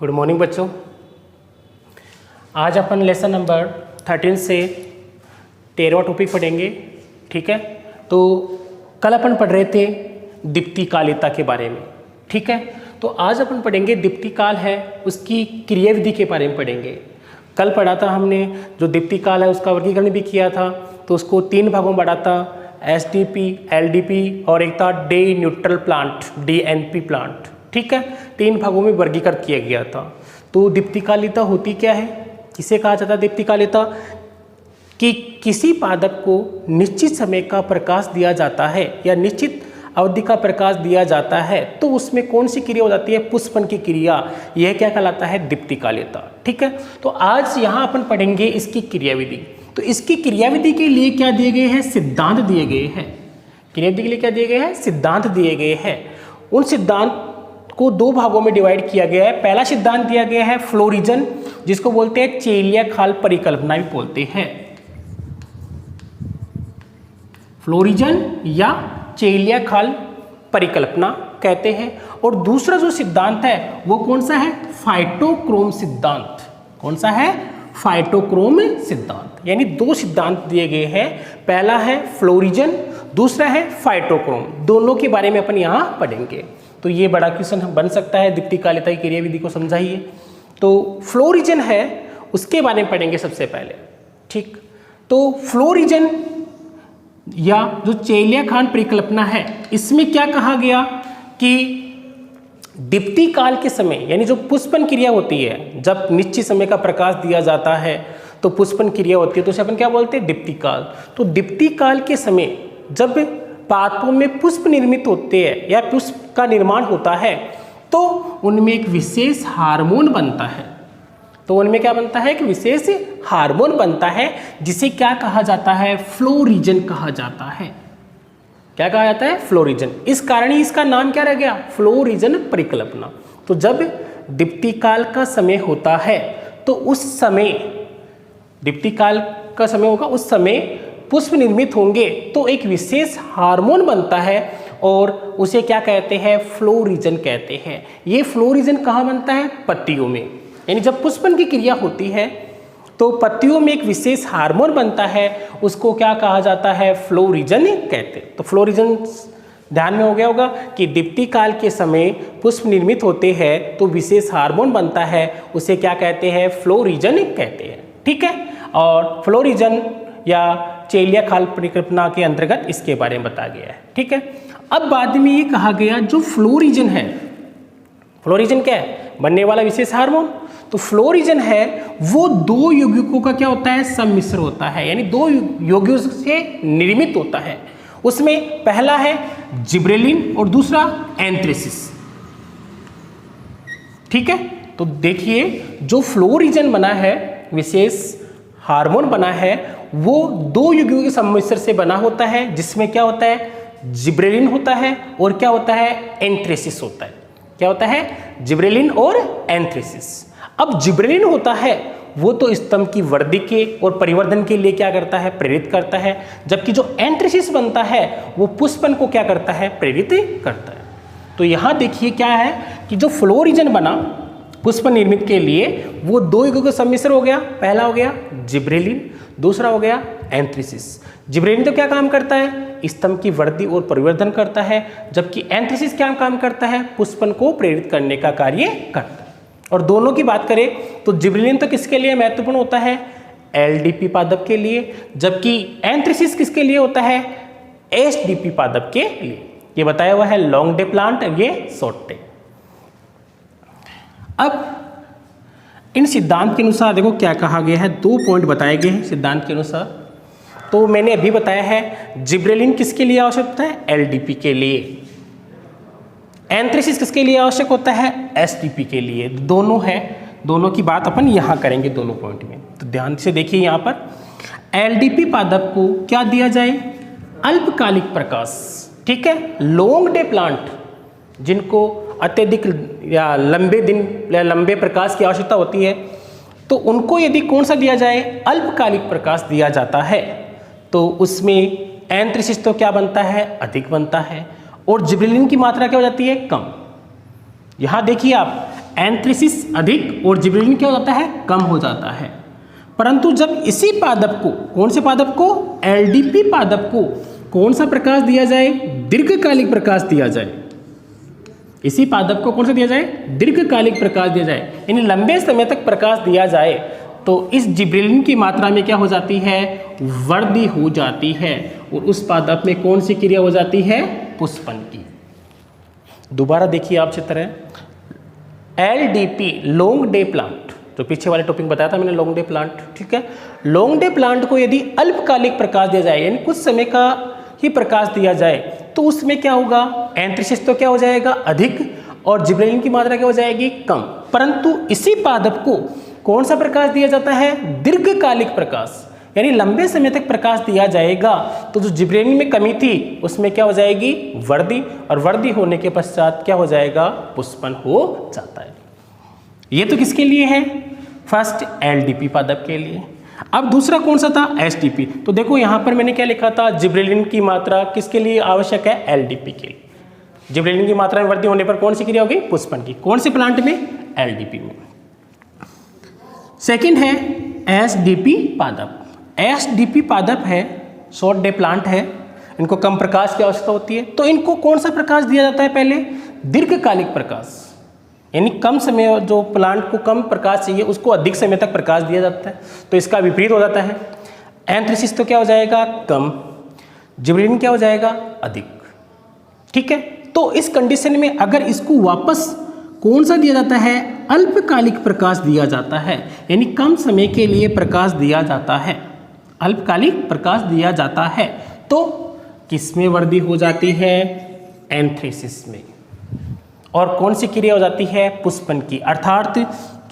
Good morning बच्चों। आज अपन lesson number 13 से 13वां टॉपिक पढ़ेंगे। ठीक है, तो कल अपन पढ़ रहे थे दीप्तिकालिता के बारे में। ठीक है, तो आज अपन पढ़ेंगे दीप्तिकाल है उसकी क्रियाविधि के बारे में पढ़ेंगे। कल पढ़ा था हमने जो दीप्तिकाल है उसका वर्गीकरण भी किया था, तो उसको 3 भागों में बांटा था, एसडीपी, एलडीपी और एक था day neutral plant, DNP plant. ठीक है, 3 भागों में वर्गीकृत किया गया था। तो दीप्तिकालिता होती क्या है, किसे कहा जाता है दीप्तिकालिता? कि किसी पादप को निश्चित समय का प्रकाश दिया जाता है या निश्चित अवधि का प्रकाश दिया जाता है तो उसमें कौन सी क्रिया हो जाती है? पुष्पन की क्रिया। यह क्या कहलाता है? दीप्तिकालिता। ठीक है, तो आज यहाँ अपन पढ़ेंगे इसकी क्रियाविधि। तो इसकी क्रियाविधि के लिए क्या दिए गए हैं? सिद्धांत दिए गए हैं। क्रियाविधि के लिए क्या दिए गए हैं? सिद्धांत दिए गए हैं। उन सिद्धांत को 2 भागों में डिवाइड किया गया है। पहला सिद्धांत दिया गया है फ्लोरिजन, जिसको बोलते हैं चेलिया-खाल परिकल्पना भी बोलते हैं। फ्लोरिजन या चेलिया-खाल परिकल्पना कहते हैं। और दूसरा जो सिद्धांत है वो कौन सा है? फाइटोक्रोम सिद्धांत। कौन सा है? फाइटोक्रोम सिद्धांत। यानी 2 सिद्धांत दिए गए हैं, पहला है फ्लोरिजन, दूसरा है फाइटोक्रोम। दोनों के बारे में अपन यहाँ पढ़ेंगे। तो ये बड़ा क्वेश्चन बन सकता है, दीप्तिकालिता की क्रियाविधि को समझाइए। तो फ्लोरिजन है उसके बारे में पढ़ेंगे सबसे पहले। ठीक, तो फ्लोरिजन या जो चेलिया-खाल परिकल्पना है, इसमें क्या कहा गया कि दीप्तिकाल के समय यानी जो पुष्पन क्रिया होती है, जब निश्चित समय का प्रकाश दिया जाता है तो पुष्पन क्रिया होती है, तो उसे अपन क्या बोलते हैं? दीप्तिकाल। तो दीप्तिकाल के समय जब पादपों में पुष्प निर्मित होते हैं या पुष्प का निर्माण होता है तो उनमें एक विशेष हार्मोन बनता है। तो उनमें क्या बनता है? एक विशेष हार्मोन बनता है जिसे क्या कहा जाता है? फ्लोरिजन कहा जाता है। क्या कहा जाता है? फ्लोरिजन। इस कारण ही इसका नाम क्या रह गया? फ्लोरिजन परिकल्पना। तो जब दीप्तिकाल का समय होता है तो उस समय दीप्तिकाल का समय होगा, उस समय पुष्प निर्मित होंगे तो एक विशेष हार्मोन बनता है और उसे क्या कहते हैं? फ्लोरिजन कहते हैं। ये फ्लोरिजन कहाँ बनता है? पत्तियों में। यानी जब पुष्पन की क्रिया होती है तो पत्तियों में एक विशेष हार्मोन बनता है, उसको क्या कहा जाता है? फ्लोरिजन कहते हैं। तो फ्लोरिजन ध्यान में हो गया होगा कि दीप्तिकाल के समय पुष्प निर्मित होते हैं तो विशेष हार्मोन बनता है, उसे क्या कहते हैं? फ्लोरिजन कहते हैं। ठीक है, और फ्लोरिजन या चेलिया-खाल परिकल्पना के अंतर्गत इसके बारे में बताया गया है। ठीक है, अब बाद में ये कहा गया जो फ्लोरिजन है, फ्लोरिजन क्या है? बनने वाला विशेष हार्मोन। तो फ्लोरिजन है वो 2 यौगिकों का क्या होता है? सम्मिश्र होता है, यानी 2 यौगिकों से निर्मित होता है। उसमें पहला है जिब्रेलिन और दूसरा एंथ्रेसिस। ठीक है, तो देखिए जो फ्लोरिजन बना है, विशेष हार्मोन बना है, वो 2 यौगिकों के सम्मिश्रण से बना होता है, जिसमें क्या होता है? जिब्रेलिन होता है और क्या होता है? एंथ्रेसिस होता है। क्या होता है? जिब्रेलिन और एंथ्रेसिस। अब जिब्रेलिन होता है वो तो स्तंभ की वृद्धि के और परिवर्धन के लिए क्या करता है? प्रेरित करता है, जबकि जो एंथ्रेसिस बनता है वो पुष्पन को क्या करता है? प्रेरित करता है। तो यहाँ देखिए क्या है कि जो फ्लोरिजन बना पुष्प निर्मित के लिए वो 2 यौगिकों का सम्मिश्रण हो गया। पहला हो गया जिब्रेलिन, दूसरा हो गया एंथ्रेसिस। जिब्रेलिन तो क्या काम करता है? स्तंभ की वृद्धि और परिवर्धन करता है, जबकि एंथ्रेसिस क्या काम करता है? पुष्पन को प्रेरित करने का कार्य करता है। और दोनों की बात करें तो जिब्रेलिन तो किसके लिए महत्वपूर्ण होता है? एलडीपी पादप के लिए, जबकि एंथ्रेसिस किसके लिए होता है? एसडीपी पादप के लिए। ये बताया हुआ है लॉन्ग डे प्लांट, ये शॉर्ट डे। अब इन सिद्धांत के अनुसार देखो क्या कहा गया है, 2 पॉइंट बताए गए हैं सिद्धांत के अनुसार। तो मैंने अभी बताया है जिब्रेलिन किसके लिए आवश्यक होता है? एलडीपी के लिए। एंथ्रेसिस किसके लिए आवश्यक होता है? एसडीपी के लिए। दोनों है, दोनों की बात अपन यहाँ करेंगे दोनों पॉइंट में। तो ध्यान से देखिए यहाँ पर एलडीपी पादप को क्या दिया जाए? अल्पकालिक प्रकाश। ठीक है, लॉन्ग डे प्लांट जिनको अत्यधिक या लंबे दिन या लंबे प्रकाश की आवश्यकता होती है, तो उनको यदि कौन सा दिया जाए? अल्पकालिक प्रकाश दिया जाता है, तो उसमें एंथ्रेसिस तो क्या बनता है? अधिक बनता है, और जिब्रेलिन की मात्रा क्या हो जाती है? कम। यहाँ देखिए आप एंथ्रेसिस अधिक और जिबरेलिन क्या हो जाता है, कम हो जाता है। परंतु जब इसी पादप को, कौन से पादप को, एलडीपी पादप को कौन सा प्रकाश दिया जाए, दीर्घकालिक प्रकाश दिया जाए, इसी पादप को कौन सा दिया जाए, दीर्घकालिक प्रकाश दिया जाए, यानी लंबे समय तक प्रकाश दिया जाए, तो इस जिबरेलिन की मात्रा में क्या हो जाती है, वृद्धि हो जाती है, और उस पादप में कौन सी क्रिया हो जाती है, पुष्पन की। दोबारा देखिए आप चित्र, एलडीपी लॉन्ग डे प्लांट, जो पीछे वाले टॉपिक बताया था मैंने, लॉन्ग डे प्लांट, ठीक है। लॉन्ग डे प्लांट को यदि अल्पकालिक प्रकाश दिया जाए, यानी कुछ समय का ही प्रकाश दिया जाए, तो उसमें क्या होगा, एंथ्रेसिस तो क्या हो जाएगा, अधिक, और जिबरेलिन की मात्रा क्या हो जाएगी, कम। परंतु इसी पादप को कौन सा प्रकाश दिया जाता है, दीर्घकालिक प्रकाश, यानी लंबे समय तक प्रकाश दिया जाएगा, तो जो जिबरेलिन में कमी थी उसमें क्या हो जाएगी, वृद्धि, और वृद्धि होने के पश्चात क्या हो जाएगा, पुष्पन हो जाता है। ये तो किसके लिए है, फर्स्ट एलडीपी पादप के लिए। अब दूसरा कौन सा था, एसडीपी। तो देखो यहाँ पर मैंने क्या लिखा था, जिबरेलिन की मात्रा किसके लिए आवश्यक है, एलडीपी के लिए। जिबरेलिन की मात्रा में वृद्धि होने पर कौन सी क्रिया होगी, पुष्पन की। कौन से प्लांट में, एलडीपी में। सेकंड है एसडीपी पादप। एसडीपी पादप है, शॉर्ट डे प्लांट है, इनको कम प्रकाश की आवश्यकता होती है, तो इनको कौन सा प्रकाश दिया जाता है, पहले दीर्घकालिक प्रकाश, यानी कम समय, जो प्लांट को कम प्रकाश चाहिए उसको अधिक समय तक प्रकाश दिया जाता है, तो इसका विपरीत हो जाता है। एंथ्रेसिस तो क्या हो जाएगा, कम, जिबरेलिन क्या हो जाएगा, अधिक, ठीक है। तो इस कंडीशन में अगर इसको वापस कौन सा दिया जाता है, अल्पकालिक प्रकाश दिया जाता है, यानी कम समय के लिए प्रकाश दिया जाता है, अल्पकालिक प्रकाश दिया जाता है, तो किसमें वृद्धि हो जाती है, एंथ्रेसिस में। और कौन सी क्रिया हो जाती है, पुष्पन की। अर्थात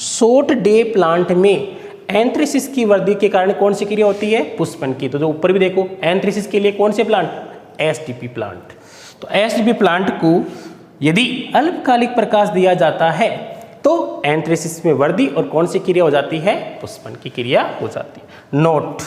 शॉर्ट डे प्लांट में एंथ्रेसिस की वृद्धि के कारण कौन सी क्रिया होती है, पुष्पन की। तो जो ऊपर भी देखो, एंथ्रेसिस के लिए कौन से प्लांट, एसडीपी प्लांट। तो एसडीपी प्लांट को यदि अल्पकालिक प्रकाश दिया जाता है तो एंथ्रेसिस में वृद्धि और कौन सी क्रिया हो जाती है, पुष्पन की क्रिया हो जाती है। नोट,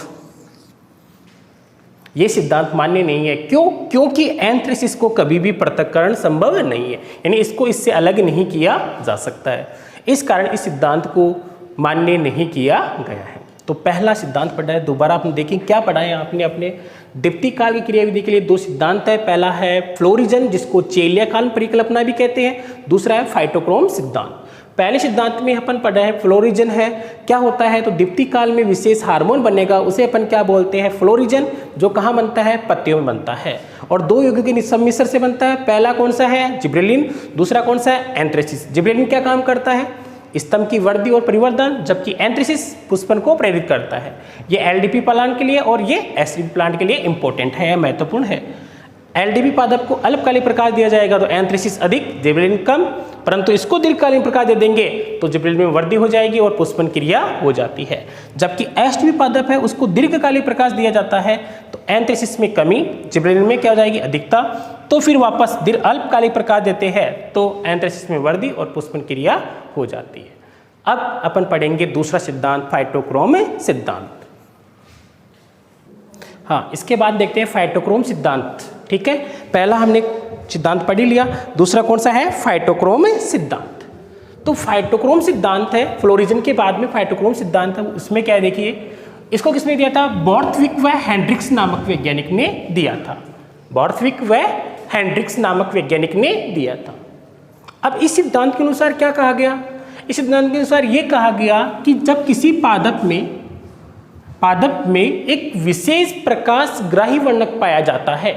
ये सिद्धांत मान्य नहीं है, क्यों, क्योंकि एंथ्रेसिस को कभी भी पृथक्करण संभव नहीं है, यानी इसको इससे अलग नहीं किया जा सकता है, इस कारण इस सिद्धांत को मान्य नहीं किया गया है। तो पहला सिद्धांत पढ़ा है, दोबारा आपने देखें क्या पढ़ा है आपने अपने दीप्तिक काल की क्रियाविधि के लिए। दो सिद्धांत है, पहला है फ्लोरिजन जिसको चेलिया काल परिकल्पना भी कहते हैं, दूसरा है फाइटोक्रोम सिद्धांत। पहले सिद्धांत में अपन पढ़ा है फ्लोरिजन है, क्या होता है, तो दीप्तिक काल में विशेष हार्मोन बनेगा, उसे अपन क्या बोलते हैं, फ्लोरिजन, जो कहाँ बनता है, पत्तियों में बनता है, और दो यौगिकों के सम्मिश्रण से बनता है। पहला कौन सा है, जिब्रेलिन, दूसरा कौन सा है, एंथ्रेसिस। जिब्रेलिन क्या काम करता है, स्तंभ की वृद्धि और परिवर्धन, जबकि एंथ्रेसिस पुष्पन को प्रेरित करता है। ये एलडीपी प्लांट के लिए और ये एसडीपी प्लांट के लिए इंपॉर्टेंट है, महत्वपूर्ण है। एलडीपी पादप को अल्पकालिक प्रकाश दिया जाएगा तो एंथ्रेसिस अधिक, जिब्रेलिन कम, परंतु इसको दीर्घकालीन प्रकाश दे देंगे तो जिब्रेलिन में वृद्धि हो जाएगी और पुष्पन क्रिया हो जाती है। जबकि एसडीपी पादप है उसको दीर्घकालिक प्रकाश दिया जाता है तो एंथ्रेसिस में कमी, जिब्रेलिन में क्या हो जाएगी, अधिकता, तो फिर वापस अल्पकालिक प्रकाश देते हैं तो एंथ्रेसिस में वृद्धि और पुष्पन क्रिया हो जाती है। अब अपन पढ़ेंगे दूसरा सिद्धांत, फाइटोक्रोम सिद्धांत। हाँ, इसके बाद देखते हैं फाइटोक्रोम सिद्धांत, ठीक है। पहला हमने सिद्धांत पढ़ ही लिया, दूसरा कौन सा है, फाइटोक्रोम सिद्धांत। तो फाइटोक्रोम सिद्धांत है, फ्लोरिजन के बाद में फाइटोक्रोम सिद्धांत है। उसमें क्या है देखिए, इसको किसने दिया था, बॉर्थविक व हेंड्रिक्स नामक वैज्ञानिक ने दिया था। बॉर्थविक व हेंड्रिक्स नामक वैज्ञानिक ने दिया था। अब इस सिद्धांत के अनुसार क्या कहा गया, इस सिद्धांत के अनुसार ये कहा गया कि जब किसी पादप में एक विशेष प्रकाश ग्राही वर्णक पाया जाता है,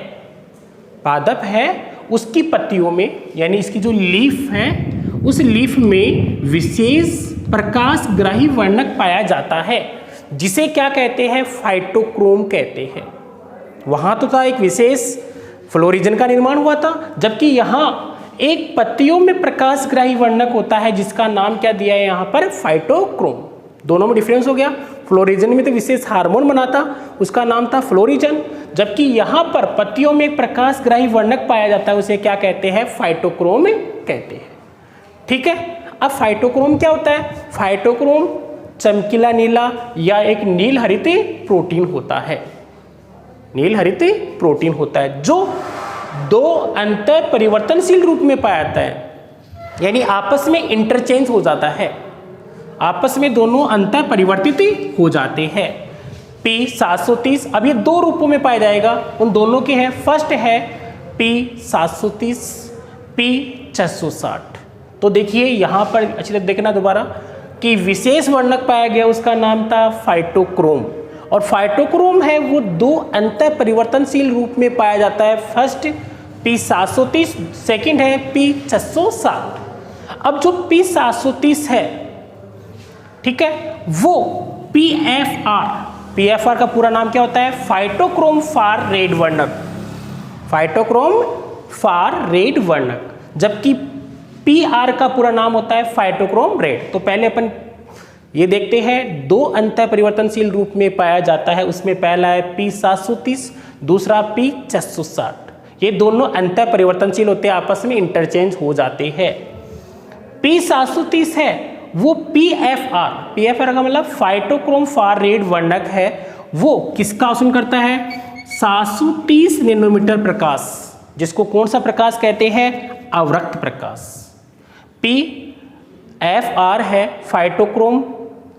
पादप है उसकी पत्तियों में, यानी इसकी जो लीफ है उस लीफ में विशेष प्रकाश ग्राही वर्णक पाया जाता है, जिसे क्या कहते हैं, फाइटोक्रोम कहते हैं। वहां तो था एक विशेष फ्लोरिजन का निर्माण हुआ था, जबकि यहाँ एक पत्तियों में प्रकाशग्राही वर्णक होता है जिसका नाम क्या दिया है यहाँ पर, फाइटोक्रोम। दोनों में डिफरेंस हो गया, फ्लोरिजन में तो विशेष हार्मोन बना था उसका नाम था फ्लोरिजन, जबकि यहाँ पर पत्तियों में प्रकाशग्राही वर्णक पाया जाता है उसे क्या कहते हैं, फाइटोक्रोम कहते हैं, ठीक है। अब फाइटोक्रोम क्या होता है, फाइटोक्रोम चमकीला नीला या एक नील हरित प्रोटीन होता है, नील हरित प्रोटीन होता है जो दो अंतर परिवर्तनशील रूप में पाया जाता है। यानी आपस में इंटरचेंज हो जाता है, आपस में दोनों अंतर परिवर्तित हो जाते हैं। P730 अब ये दो रूपों में पाया जाएगा, उन दोनों के हैं। फर्स्ट है P730, P660। तो देखिए यहाँ पर अच्छी तरह देखना दोबारा कि विशेष वर्णक पाया गया, उसका नाम था फाइटोक्रोम। और फाइटोक्रोम है वो दो अंतर परिवर्तनशील रूप में पाया जाता है। फर्स्ट P730, सेकंड है P660। अब जो P730 है, ठीक है, वो PFR का पूरा नाम क्या होता है? फाइटोक्रोम फार रेड वर्णक, फाइटोक्रोम फार रेड वर्णक। जबकि PR का पूरा नाम होता है फाइटोक्रोम रेड। तो पहले अपन ये देखते हैं, दो अंतर परिवर्तनशील रूप में पाया जाता है, उसमें पहला है P730, दूसरा P660। ये दोनों अंतर परिवर्तनशील होते हैं, आपस में इंटरचेंज हो जाते हैं। P730 है वो PFR का मतलब फाइटोक्रोम फार रेड वर्णक है। वो किसका अवशोषण करता है? 730 नैनोमीटर प्रकाश, जिसको कौन सा प्रकाश कहते हैं? अवरक्त प्रकाश। PFR है फाइटोक्रोम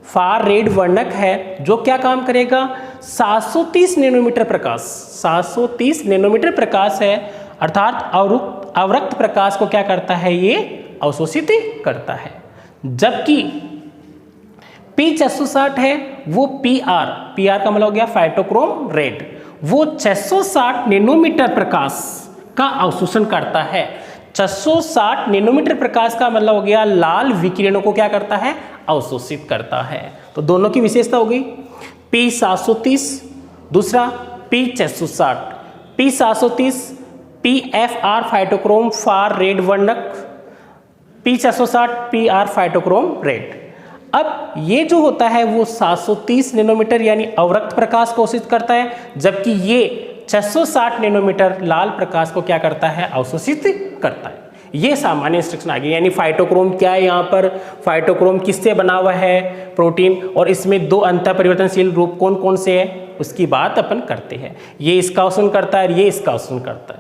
फार रेड वर्णक है, जो क्या काम करेगा? 730 नैनोमीटर प्रकाश, 730 नैनोमीटर प्रकाश है, अर्थात अवरक्त प्रकाश को क्या करता है? ये अवशोषित करता है। जबकि P660 है वो PR का मतलब हो गया फाइटोक्रोम रेड, वो 660 नैनोमीटर प्रकाश का अवशोषण करता है। 660 नैनोमीटर प्रकाश का मतलब हो गया लाल विकिरणों को क्या करता है? अवशोषित करता है। तो दोनों की विशेषता हो गई, P730 दूसरा P660। P730 PFR phytochrome far red वर्णक, P660 PR फाइटोक्रोम रेड। अब ये जो होता है वो 730 नैनोमीटर यानी अवरक्त प्रकाश को अवशोषित करता है, जबकि ये 660 नैनोमीटर लाल प्रकाश को क्या करता है? अवशोषित करता है। ये सामान्य इंस्ट्रक्शन आ गई। यानी फाइटोक्रोम क्या है? यहाँ पर फाइटोक्रोम किससे बना हुआ है? प्रोटीन। और इसमें दो अंतर परिवर्तनशील रूप कौन कौन से हैं उसकी बात अपन करते हैं। ये इसका अवशोषण करता है, ये इसका अवशोषण करता है।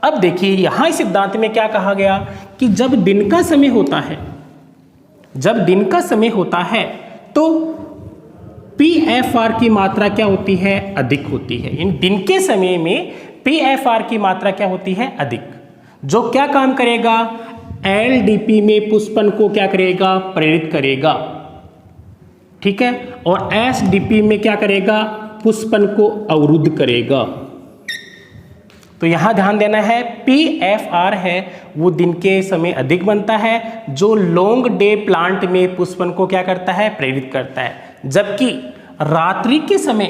अब देखिए यहाँ इस सिद्धांत में क्या कहा गया कि जब दिन का समय होता है, जब दिन का समय होता है तो PFR की मात्रा क्या होती है? अधिक होती है। इन दिन के समय में PFR की मात्रा क्या होती है? अधिक, जो क्या काम करेगा? LDP में पुष्पन को क्या करेगा? प्रेरित करेगा, ठीक है। और SDP में क्या करेगा? पुष्पन को अवरुद्ध करेगा। तो यहां ध्यान देना है, PFR है वो दिन के समय अधिक बनता है, जो लॉन्ग डे प्लांट में पुष्पन को क्या करता है? प्रेरित करता है। जबकि रात्रि के समय,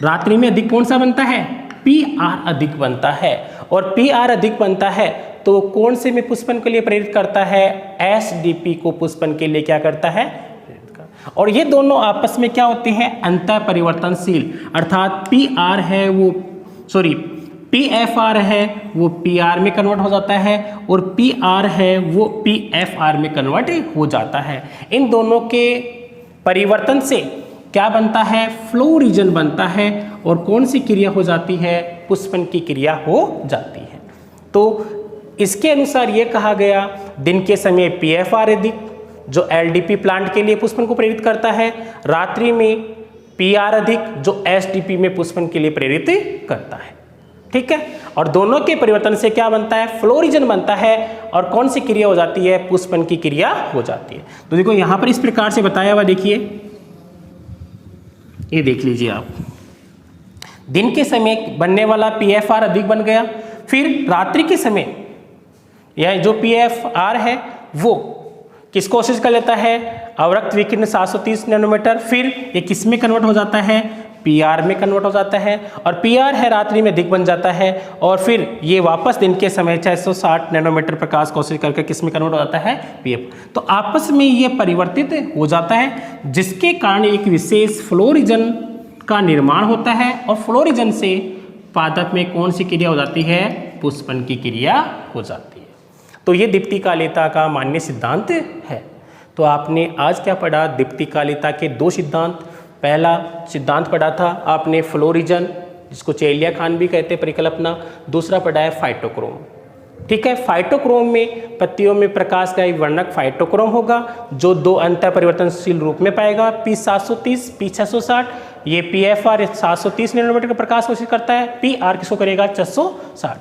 रात्रि में अधिक कौन सा बनता है? PR अधिक बनता है। और PR अधिक बनता है तो कौन से में पुष्पन के लिए प्रेरित करता है? SDP को पुष्पन के लिए क्या करता है? और ये दोनों आपस में क्या होते हैं? अंतर परिवर्तनशील, अर्थात PFR है वो PR में कन्वर्ट हो जाता है और PR है वो PFR में कन्वर्ट हो जाता है। इन दोनों के परिवर्तन से क्या बनता है? फ्लो रीजन बनता है। और कौन सी क्रिया हो जाती है? पुष्पन की क्रिया हो जाती है। तो इसके अनुसार ये कहा गया, दिन के समय PFR अधिक, जो LDP प्लांट के लिए पुष्पन को प्रेरित करता है। रात्रि में PR अधिक, जो SDP में पुष्पन के लिए प्रेरित करता है, ठीक है। और दोनों के परिवर्तन से क्या बनता है? फ्लो रीजन बनता है। और कौन सी क्रिया हो जाती है? पुष्पन की क्रिया हो जाती है। तो देखो यहां पर इस प्रकार से बताया हुआ, देखिए ये देख लीजिए आप, दिन के समय बनने वाला PFR अधिक बन गया, फिर रात्रि के समय यह जो PFR है वो किसको कोशिश कर लेता है? अवरक्त विकिरण 730 नैनोमीटर, फिर ये किस में कन्वर्ट हो जाता है? PR में कन्वर्ट हो जाता है। और PR है रात्रि में अधिक बन जाता है, और फिर ये वापस दिन के समय 660 नैनोमीटर प्रकाश कोशिश करके किस में कन्वर्ट हो जाता है? PF। तो आपस में ये परिवर्तित हो जाता है, जिसके कारण एक विशेष फ्लो रीजन का निर्माण होता है। और फ्लो रीजन से पादप में कौन सी क्रिया हो जाती है? पुष्पन की क्रिया हो जाती है। तो ये दीप्तिकालिता का मान्य सिद्धांत है। तो आपने आज क्या पढ़ा? दीप्तिकालिता के दो सिद्धांत। पहला सिद्धांत पढ़ा था आपने फ्लो रीजन, जिसको चेलिया खान भी कहते हैं, परिकल्पना। दूसरा पढ़ा है फाइटोक्रोम, ठीक है। फाइटोक्रोम में पत्तियों में प्रकाशग्राही वर्णक फाइटोक्रोम होगा जो 2 अंतर परिवर्तनशील रूप में पाएगा, P730, P660। ये PFR 730 नैनोमीटर का प्रकाश कोशिश करता है, PR किसको करेगा 660।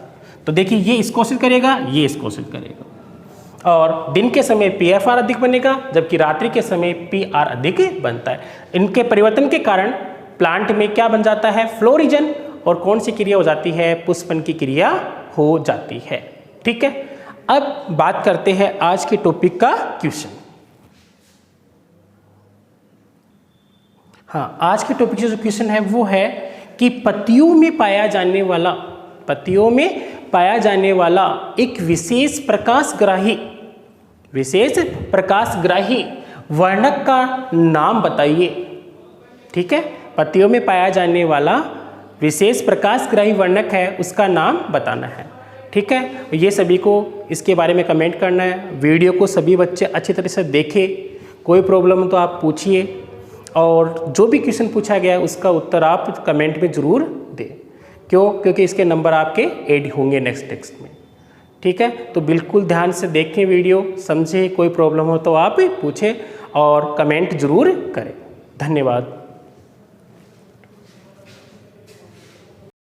तो देखिए ये इसको कोशिश करेगा, ये इसको कोशिश करेगा, और दिन के समय PFR अधिक बनेगा जबकि रात्रि के समय PR अधिक बनता है। इनके परिवर्तन के कारण प्लांट में क्या बन जाता है, फ्लोरिजन, और कौन सी क्रिया हो जाती है, पुष्पन की क्रिया हो जाती है। ठीक है। अब बात करते हैं आज के टॉपिक का क्वेश्चन। हाँ, आज के टॉपिक जो क्वेश्चन है वो है कि पत्तियों में पाया जाने वाला एक विशेष प्रकाशग्राही वर्णक का नाम बताइए। ठीक है, पत्तियों में पाया जाने वाला विशेष प्रकाशग्राही वर्णक है, उसका नाम बताना है। ठीक है, ये सभी को इसके बारे में कमेंट करना है। वीडियो को सभी बच्चे अच्छी तरह से देखें, कोई प्रॉब्लम हो तो आप पूछिए, और जो भी क्वेश्चन पूछा गया है उसका उत्तर आप कमेंट में ज़रूर दें। क्यों? क्योंकि इसके नंबर आपके ऐड होंगे नेक्स्ट टेक्स्ट में। ठीक है, तो बिल्कुल ध्यान से देखें वीडियो, समझें, कोई प्रॉब्लम हो तो आप पूछें और कमेंट ज़रूर करें। धन्यवाद।